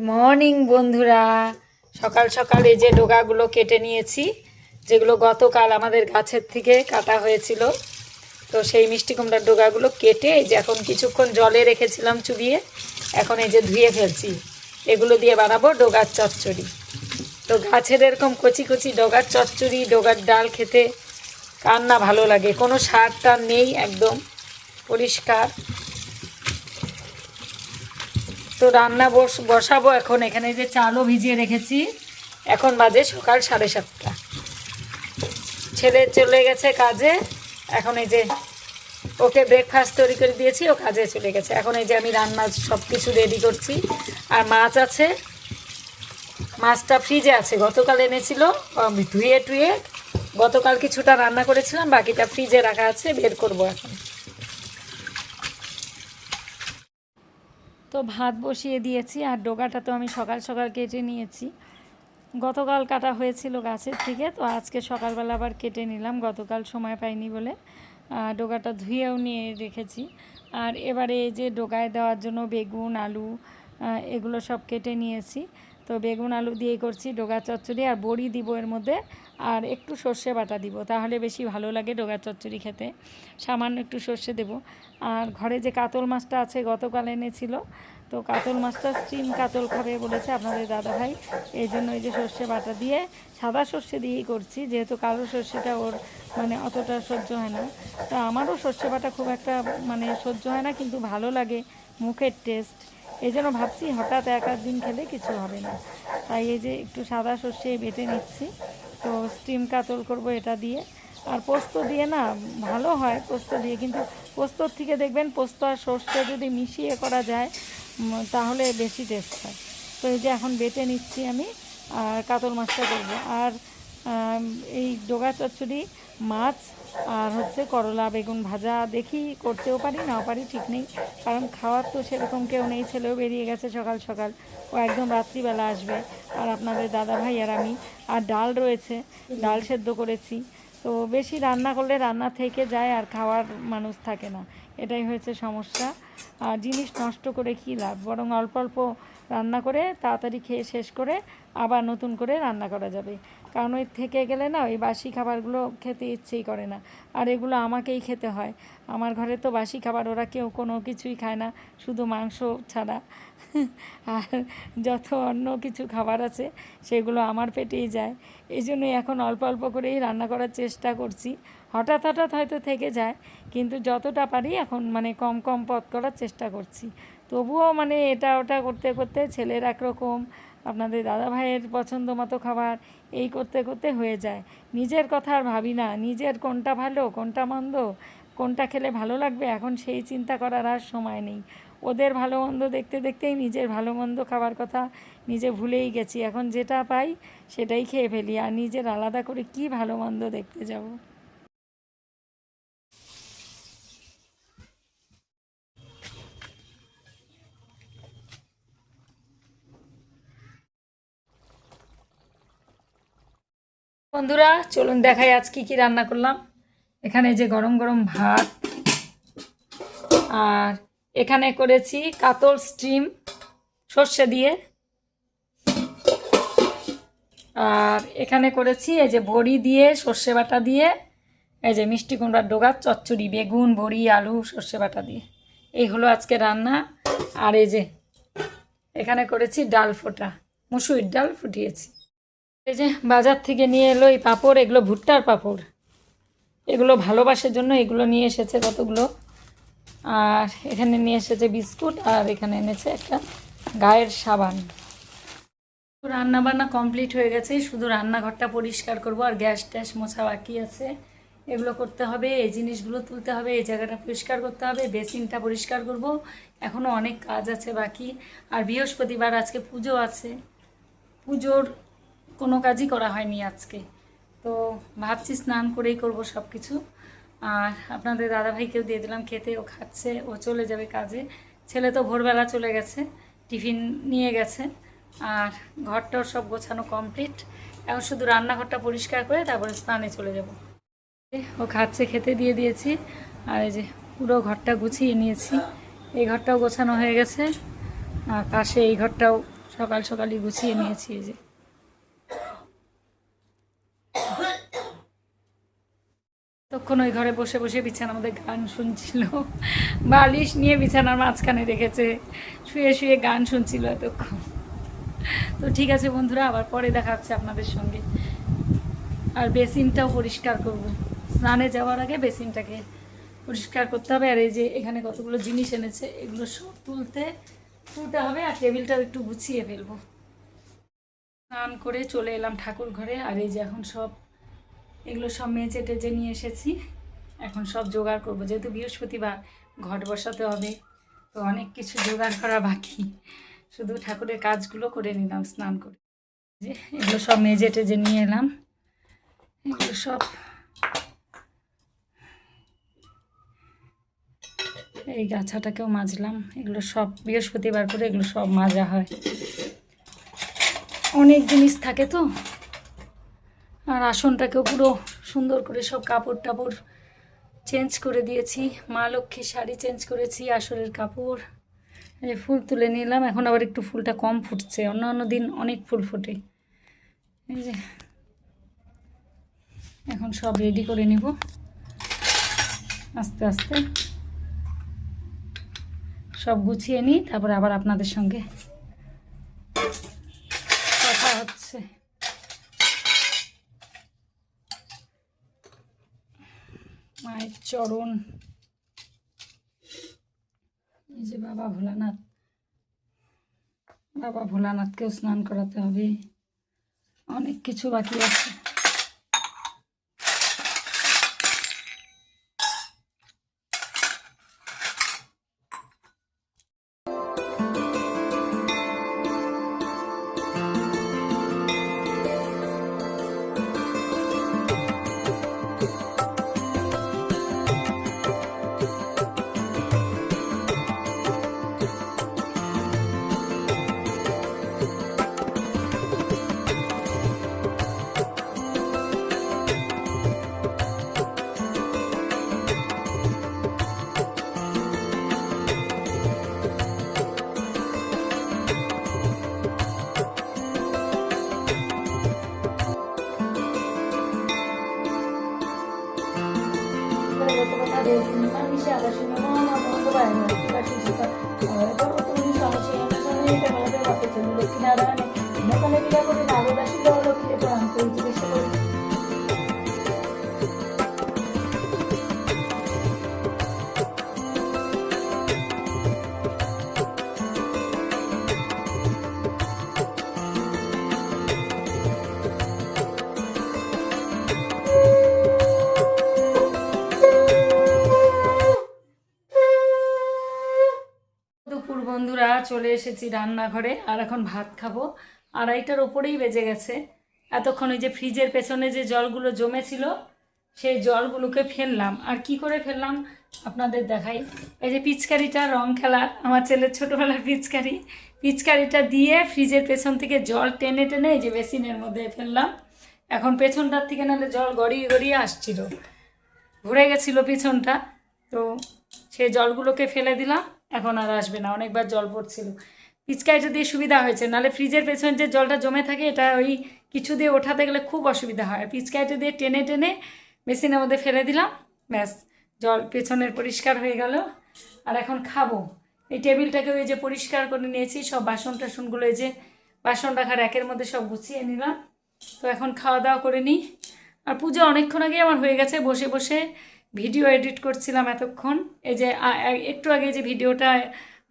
Morning বন্ধুরা, সকাল সকাল এই যে ডোগাগুলো কেটে নিয়েছি, যেগুলো গতকাল আমাদের গাছের থেকে কাটা হয়েছিল। তো সেই মিষ্টি কুমড়ার ডোগাগুলো কেটে এই যে এখন কিছুক্ষণ জলে রেখেছিলাম চুবিয়ে, এখন এই যে ধুয়ে ফেলছি। এগুলো দিয়ে বানাবো ডোগার চচ্চড়ি। তো গাছের এরকম কচি কচি ডোগার চচ্চড়ি, ডোগার ডাল খেতে কার না ভালো লাগে। কোনো সার টার নেই, একদম পরিষ্কার। তো রান্না বসাবো এখন। এখানে যে চালও ভিজিয়ে রেখেছি, এখন বাজে সকাল 7:30। ছেলে চলে গেছে কাজে, এখন এই যে ওকে ব্রেকফাস্ট তৈরি করে দিয়েছি, ও কাজে চলে গেছে। এখন এই যে আমি রান্না সব কিছু রেডি করছি। আর মাছ আছে, মাছটা ফ্রিজে আছে, গতকাল এনেছিল, ধুয়ে টুয়ে গতকাল কিছুটা রান্না করেছিলাম, বাকিটা ফ্রিজে রাখা আছে, বের করব এখন। তো ভাত বসিয়ে দিয়েছি, আর ডোগাটা তো আমি সকাল সকাল কেটে নিয়েছি। গতকাল কাটা হয়েছিল গাছের থেকে, তো আজকে সকালবেলা আবার কেটে নিলাম, গতকাল সময় পাইনি বলে। ডোগাটা ধুয়েও নিয়ে রেখেছি। আর এবারে এই যে ডোগায় দেওয়ার জন্য বেগুন, আলু, এগুলো সব কেটে নিয়েছি। তো বেগুন আলু দিয়ে করছি ডোগা চচ্চড়ি, আর বড়ি দিব এর মধ্যে, আর একটু সর্ষে বাটা দিব, তাহলে বেশি ভালো লাগে ডোগা চচ্চড়ি খেতে। সামান্য একটু সর্ষে দেব। আর ঘরে যে কাতল মাছটা আছে, গতকাল এনেছিল, তো কাতল মাছটা স্টিম কাতল খাবে বলেছে আপনাদের দাদাভাই, এই জন্য এই যে সর্ষে বাটা দিয়ে, সাদা সর্ষে দিয়েই করছি, যেহেতু কালো সর্ষেটা ওর মানে অতটা সহ্য হয় না। তো আমারও সর্ষে বাটা খুব একটা মানে সহ্য হয় না, কিন্তু ভালো লাগে, মুখের টেস্ট। এই জন্য ভাবছি হঠাৎ এক আধ দিন খেলে কিছু হবে না, তাই এই যে একটু সাদা সর্ষে বেটে নিচ্ছি। তো স্টিম কাতল করব এটা দিয়ে। আর পোস্ত দিয়ে না ভালো হয় পোস্ত দিয়ে, কিন্তু পোস্তর থেকে দেখবেন পোস্ত আর সর্ষে যদি মিশিয়ে করা যায় তাহলে বেশি টেস্ট হয়। তো এই যে এখন বেটে নিচ্ছি আমি, আর কাতল মাছটা করব। আর এই ডোগা চচ্চড়ি, মাছ, আর হচ্ছে করলা বেগুন ভাজা, দেখি করতেও পারি নাও পারি ঠিক নেই, কারণ খাওয়ার তো সেরকম কেউ নেই, ছেলেও বেরিয়ে গেছে সকাল সকাল, ও একদম রাত্রিবেলা আসবে। আর আপনাদের দাদা ভাই আর আমি। আর ডাল রয়েছে, ডাল সেদ্ধ করেছি। তো বেশি রান্না করলে রান্না থেকে যায়, আর খাওয়ার মানুষ থাকে না, এটাই হয়েছে সমস্যা। আর জিনিস নষ্ট করে কী লাভ, বরং অল্প অল্প রান্না করে তাড়াতাড়ি খেয়ে শেষ করে আবার নতুন করে রান্না করা যাবে। কারণ ওই থেকে গেলে না ওই বাসি খাবারগুলো খেতে ইচ্ছেই করে না, আর এগুলো আমাকেই খেতে হয়। আমার ঘরে তো বাসি খাবার ওরা কেউ কোনো কিছুই খায় না, শুধু মাংস ছাড়া। আর যত অন্য কিছু খাবার আছে সেগুলো আমার পেটেই যায়। এই জন্যই এখন অল্প অল্প করেই রান্না করার চেষ্টা করছি। হঠাৎ হঠাৎ হয়তো থেকে যায়, কিন্তু যতটা পারি এখন মানে কম কম পদ করার চেষ্টা করছি। তবুও মানে এটা ওটা করতে করতে, ছেলের একরকম, আপনাদের দাদা ভাইয়ের পছন্দ মতো খাবার, এই করতে করতে হয়ে যায়। নিজের কথা আর ভাবি না, নিজের কোনটা ভালো কোনটা মন্দ, কোনটা খেলে ভালো লাগবে, এখন সেই চিন্তা করার আর সময় নেই। ওদের ভালো মন্দ দেখতে দেখতেই নিজের ভালো মন্দ খাবার কথা নিজে ভুলেই গেছি। এখন যেটা পাই সেটাই খেয়ে ফেলি, আর নিজের আলাদা করে কি ভালো মন্দ দেখতে যাব। বন্ধুরা চলুন দেখাই আজ কী কী রান্না করলাম। এখানে যে গরম গরম ভাত, আর এখানে করেছি কাতল স্টিম সর্ষে দিয়ে, আর এখানে করেছি এই যে বড়ি দিয়ে সর্ষে বাটা দিয়ে, এই যে মিষ্টি কুমড়ার ডোগার চচ্চড়ি, বেগুন বড়ি আলু সর্ষে বাটা দিয়ে। এই হলো আজকে রান্না। আর এই যে এখানে করেছি ডাল ফোটা, মুসুরির ডাল ফুটিয়েছি। এই যে বাজার থেকে নিয়ে এলো এই পাঁপড়, এগুলো ভুট্টার পাঁপড়, এগুলো ভালোবাসার জন্য এগুলো নিয়ে এসেছে কতগুলো। আর এখানে নিয়ে এসেছে বিস্কুট, আর এখানে এনেছে একটা গায়ের সাবান। রান্না বান্না কমপ্লিট হয়ে গেছে, শুধু রান্নাঘরটা পরিষ্কার করব, আর গ্যাস ট্যাস মোছা বাকি আছে, এগুলো করতে হবে। এই জিনিসগুলো তুলতে হবে, এই জায়গাটা পরিষ্কার করতে হবে, বেসিনটা পরিষ্কার করব, এখনও অনেক কাজ আছে বাকি। আর বৃহস্পতিবার আজকে পুজো আছে, পুজোর কোনো কাজই করা হয়নি আজকে, তো ভাবছি স্নান করেই করব সব কিছু। আর আপনাদের দাদাভাইকেও দিয়ে দিলাম খেতে, ও খাচ্ছে, ও চলে যাবে কাজে। ছেলে তো ভোরবেলা চলে গেছে, টিফিন নিয়ে গেছে। আর ঘরটাও সব গোছানো কমপ্লিট, এখন শুধু রান্নাঘরটা পরিষ্কার করে তারপরে স্নানে চলে যাব। ও খাচ্ছে, খেতে দিয়ে দিয়েছি। আর এই যে পুরো ঘরটা গুছিয়ে নিয়েছি, এই ঘরটাও গোছানো হয়ে গেছে, আর পাশে এই ঘরটাও সকাল সকালই গুছিয়ে নিয়েছি। এই যে তখন ওই ঘরে বসে বসে বিছানার মধ্যে গান শুনছিল, বালিশ নিয়ে বিছানার মাঝখানে রেখেছে, শুয়ে শুয়ে গান শুনছিল এতক্ষণ। তো ঠিক আছে বন্ধুরা, আবার পরে দেখা হচ্ছে আপনাদের সঙ্গে। আর বেসিনটাও পরিষ্কার করব, স্নানে যাওয়ার আগে বেসিনটাকে পরিষ্কার করতে হবে। আর এই যে এখানে কতগুলো জিনিস এনেছে, এগুলো সব তুলতে হবে, আর টেবিলটাও একটু গুছিয়ে ফেলবো। স্নান করে চলে এলাম ঠাকুর ঘরে। আর এই যে এখন সব এগুলো সব মেজে টেজে নিয়ে এসেছি, এখন সব জোগাড় করবো। যেহেতু বৃহস্পতিবার ঘট বসাতে হবে, তো অনেক কিছু জোগাড় করা বাকি, শুধু ঠাকুরের কাজগুলো করে নিলাম স্নান করে। যে এগুলো সব মেজে টেজে নিয়ে এলাম, এগুলো সব এই গাছাটাকেও মাজলাম। এগুলো সব বৃহস্পতিবার করে এগুলো সব মাজা হয়, অনেক জিনিস থাকে তো। আর আসনটাকেও পুরো সুন্দর করে সব কাপড় টাপড় চেঞ্জ করে দিয়েছি, মা লক্ষ্মীর শাড়ি চেঞ্জ করেছি, আসরের কাপড়। এই ফুল তুলে নিলাম, এখন আবার একটু ফুলটা কম ফুটছে, অন্য দিন অনেক ফুল ফোটে। এই যে এখন সব রেডি করে নিব আস্তে আস্তে, সব গুছিয়ে নিই, তারপরে আবার আপনাদের সঙ্গে কথা হচ্ছে। মায়ের চরণ, এই যে বাবা ভোলানাথকেও স্নান করাতে হবে, অনেক কিছু বাকি আছে। বন্ধুরা চলে এসেছি রান্নাঘরে, আর এখন ভাত খাবো। 2:30টার ওপরেই বেজে গেছে। এতক্ষণ ওই যে ফ্রিজের পেছনে যে জলগুলো জমেছিল, সেই জলগুলোকে ফেললাম। আর কি করে ফেললাম আপনাদের দেখাই। এই যে পিচকারিটা, রং খেলার আমার ছেলের ছোটোবেলার পিচকারিটা দিয়ে ফ্রিজের পেছন থেকে জল টেনে টেনে এই যে বেসিনের মধ্যে ফেললাম। এখন পেছনটার থেকে নাহলে জল গড়িয়ে গড়িয়ে আসছিল, ভরে গেছিলো পিছনটা, তো সেই জলগুলোকে ফেলে দিলাম। এখন আর আসবে না, অনেকবার জল পড়ছিল। পিচকারিটা দিয়ে সুবিধা হয়েছে, নাহলে ফ্রিজের পেছনে যে জলটা জমে থাকে, এটা ওই কিছু দিয়ে ওঠাতে গেলে খুব অসুবিধা হয়। পিচকারিটা দিয়ে টেনে টেনে মেশিনের মধ্যে ফেলে দিলাম, ব্যাস জল পেছনের পরিষ্কার হয়ে গেল। আর এখন খাবো। এই টেবিলটাকে ওই যে পরিষ্কার করে নিয়েছি, সব বাসন টাসনগুলো এই যে বাসন রাখার একের মধ্যে সব গুছিয়ে নিলাম। তো এখন খাওয়া দাওয়া করে নিই। আর পুজো অনেকক্ষণ আগে আমার হয়ে গেছে, বসে বসে ভিডিও এডিট করছিলাম এতক্ষণ। এই যে একটু আগে যে ভিডিওটা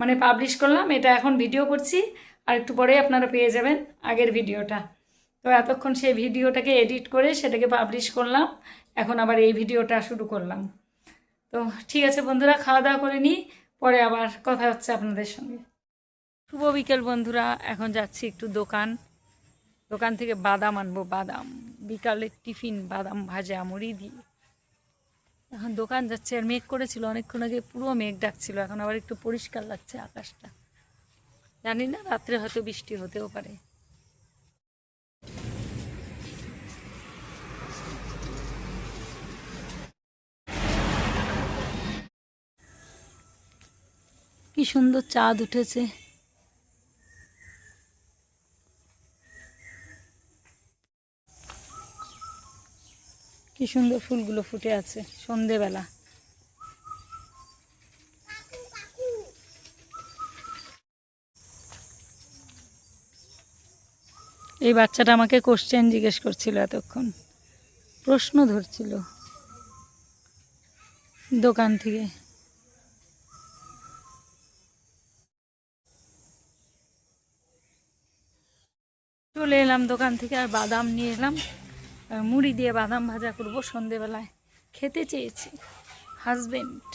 মানে পাবলিশ করলাম, এটা এখন ভিডিও করছি, আর একটু পরে আপনারা পেয়ে যাবেন আগের ভিডিওটা। তো এতক্ষণ সেই ভিডিওটাকে এডিট করে সেটাকে পাবলিশ করলাম, এখন আবার এই ভিডিওটা শুরু করলাম। তো ঠিক আছে বন্ধুরা, খাওয়া দাওয়া করে নিই, পরে আবার কথা হচ্ছে আপনাদের সঙ্গে। শুভ বিকেল বন্ধুরা, এখন যাচ্ছি একটু দোকান থেকে বাদাম আনবো, বাদাম বিকালের টিফিন, বাদাম ভাজা মুড়ি দিয়ে। এখন দোকান যাচ্ছে। আর মেঘ করেছিল অনেকক্ষণ আগে, পুরো মেঘ ডাকছিল, এখন আবার একটু পরিষ্কার লাগছে আকাশটা। জানি না, রাত্রে হয়তো বৃষ্টি হতেও পারে। কি সুন্দর চাঁদ উঠেছে। কি সুন্দর ফুলগুলো ফুটে আছে সন্ধেবেলা। এই বাচ্চাটা আমাকে কোশ্চেন জিজ্ঞেস করছিল, এতক্ষণ প্রশ্ন ধরছিল দোকান থেকে। চলে এলাম দোকান থেকে, আর বাদাম নিয়ে এলাম, মুড়ি দিয়ে বাদাম ভাজা করব সন্ধেবেলায়। খেতে চেয়েছি হাজবেন্ড।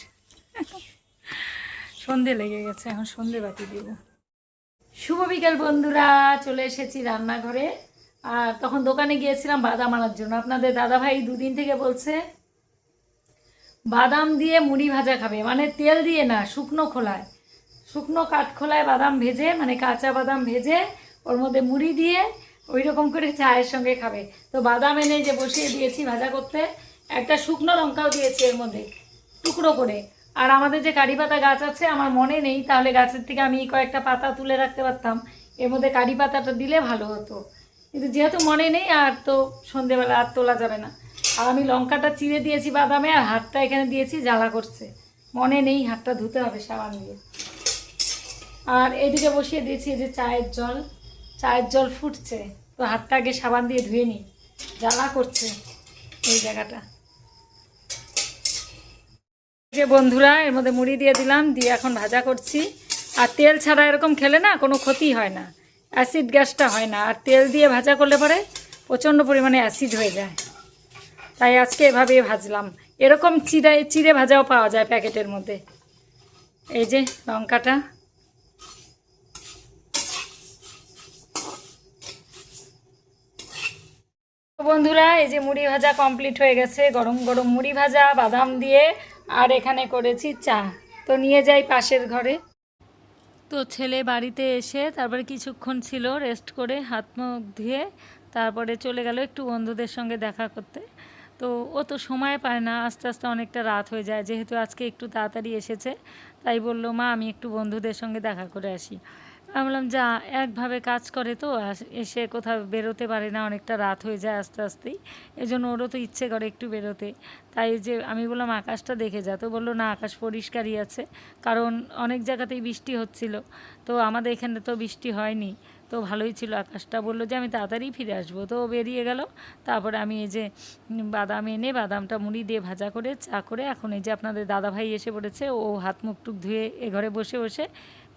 সন্ধে লেগে গেছে, এখন সন্ধে বাতি দেব। শুভ বিকেল বন্ধুরা, চলে এসেছি রান্নাঘরে। আর তখন দোকানে গিয়েছিলাম বাদাম আনার জন্য। আপনাদের দাদাভাই দুদিন থেকে বলছে বাদাম দিয়ে মুড়ি ভাজা খাবে, মানে তেল দিয়ে না, শুকনো খোলায়, শুকনো কাঠখোলায় বাদাম ভেজে, মানে কাঁচা বাদাম ভেজে ওর মধ্যে মুড়ি দিয়ে ওই রকম করে চায়ের সঙ্গে খাবে। তো বাদাম এনে যে বসিয়ে দিয়েছি ভাজা করতে, একটা শুকনো লঙ্কাও দিয়েছি এর মধ্যে টুকরো করে। আর আমাদের যে কারি পাতা গাছ আছে, আমার মনে নেই, তাহলে গাছের থেকে আমি কয়েকটা পাতা তুলে রাখতে পারতাম, এর মধ্যে কারি পাতাটা দিলে ভালো হতো, কিন্তু যেহেতু মনে নেই আর তো সন্ধেবেলা আর তোলা যাবে না। আর আমি লঙ্কাটা চিড়ে দিয়েছি বাদামে, আর হাতটা এখানে দিয়েছি, জ্বালা করছে, মনে নেই, হাতটা ধুতে হবে সাবান দিয়ে। আর এদিকে বসিয়ে দিয়েছি যে চায়ের জল, চায়ের জল ফুটছে, তো হাতটা আগে সাবান দিয়ে ধুয়ে নিই, জ্বালা করছে এই জায়গাটা। যে বন্ধুরা, এর মধ্যে মুড়ি দিয়ে দিলাম, দিয়ে এখন ভাজা করছি। আর তেল ছাড়া এরকম খেলে না কোনো ক্ষতি হয় না, অ্যাসিড গ্যাসটা হয় না। আর তেল দিয়ে ভাজা করলে পরে প্রচণ্ড পরিমাণে অ্যাসিড হয়ে যায়, তাই আজকে এভাবেই ভাজলাম। এরকম চিড়ে ভাজাও পাওয়া যায় প্যাকেটের মধ্যে। এই যে লঙ্কাটা, বন্ধুরা এই যে মুড়ি ভাজা কমপ্লিট হয়ে গেছে, গরম গরম মুড়ি ভাজা বাদাম দিয়ে। আর এখানে করেছি চা, তো নিয়ে যাই পাশের ঘরে। তো ছেলে বাড়িতে এসে তারপরে কিছুক্ষণ ছিল, রেস্ট করে হাত মুখ ধুয়ে তারপরে চলে গেল একটু বন্ধুদের সঙ্গে দেখা করতে। তো ও তো সময় পায় না, আস্তে আস্তে অনেকটা রাত হয়ে যায়, যেহেতু আজকে একটু তাড়াতাড়ি এসেছে, তাই বললো মা আমি একটু বন্ধুদের সঙ্গে দেখা করে আসি। আমি বললাম যা, একভাবে কাজ করে তো এসে কোথাও বেরোতে পারে না, অনেকটা রাত হয়ে যায় আস্তে আস্তেই, এজন্য ওরও তো ইচ্ছে করে একটু বেরোতে। তাই যে আমি বললাম আকাশটা দেখে যা, তো বললো না আকাশ পরিষ্কারই আছে, কারণ অনেক জায়গাতেই বৃষ্টি হচ্ছিল, তো আমাদের এখানে তো বৃষ্টি হয়নি, তো ভালোই ছিল আকাশটা। বললো যে আমি তাড়াতাড়ি ফিরে আসবো, তো বেরিয়ে গেল। তারপরে আমি এই যে বাদাম এনে বাদামটা মুড়ি দিয়ে ভাজা করে চা করে, এখন এই যে আপনাদের দাদাভাই এসে পড়েছে, ও হাত মুখ টুক ধুয়ে এ ঘরে বসে বসে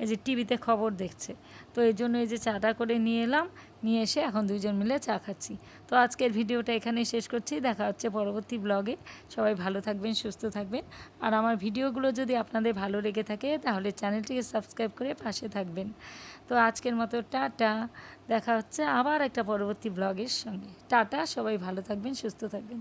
এই যে টিভিতে খবর দেখছে। তো এই জন্য এই যে চাটা করে নিয়ে এলাম, নিয়ে এসে এখন দুইজন মিলে চা খাচ্ছি। তো আজকের ভিডিওটা এখানেই শেষ করছি, দেখা হচ্ছে পরবর্তী ব্লগে। সবাই ভালো থাকবেন, সুস্থ থাকবেন। আর আমার ভিডিওগুলো যদি আপনাদের ভালো লেগে থাকে তাহলে চ্যানেলটিকে সাবস্ক্রাইব করে পাশে থাকবেন। তো আজকের মতো টাটা, দেখা হচ্ছে আবার একটা পরবর্তী ব্লগের সঙ্গে। টাটা, সবাই ভালো থাকবেন, সুস্থ থাকবেন।